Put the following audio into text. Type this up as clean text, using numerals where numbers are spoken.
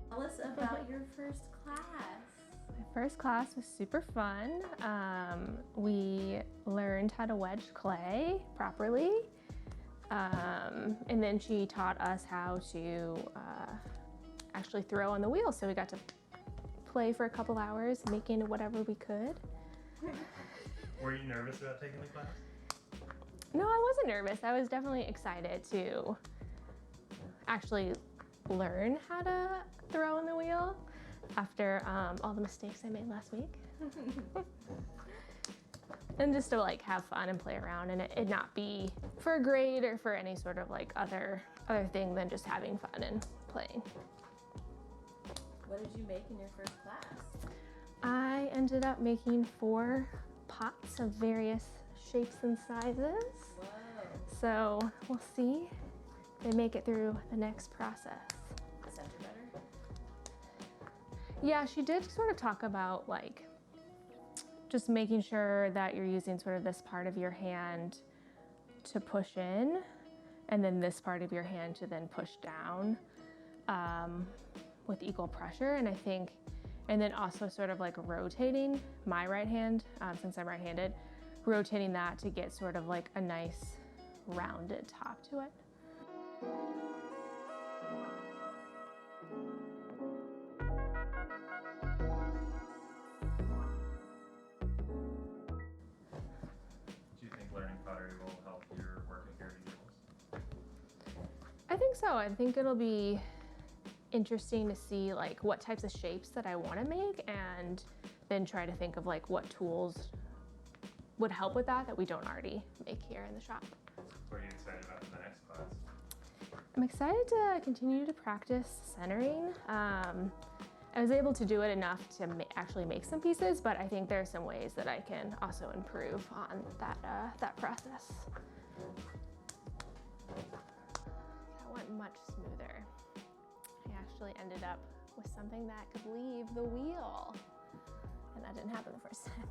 Tell us about your first class. My first class was super fun. We learned how to wedge clay properly. And then she taught us how to actually throw on the wheel. So we got to play for a couple hours, making whatever we could. Were you nervous about taking the class? No, I wasn't nervous. I was definitely excited to actually learn how to throw on the wheel after all the mistakes I made last week. And just to like have fun and play around and it not be for a grade or for any sort of like other thing than just having fun and playing. What did you make in your first class? I ended up making 4 pots of various shapes and sizes. Whoa. So we'll see if they make it through the next process. The center better? Yeah, she did sort of talk about like just making sure that you're using sort of this part of your hand to push in and then this part of your hand to then push down with equal pressure. And I think, and then also sort of like rotating my right hand, since I'm right-handed, rotating that to get sort of like a nice rounded top to it. Do you think learning pottery will help your work at Garrity? I think so. I think it'll be interesting to see like what types of shapes that I want to make and then try to think of like what tools would help with that we don't already make here in the shop. What are you excited about for the next class? I'm excited to continue to practice centering. I was able to do it enough to actually make some pieces, but I think there are some ways that I can also improve on that process. That went much smoother. I actually ended up with something that could leave the wheel, and that didn't happen the first time.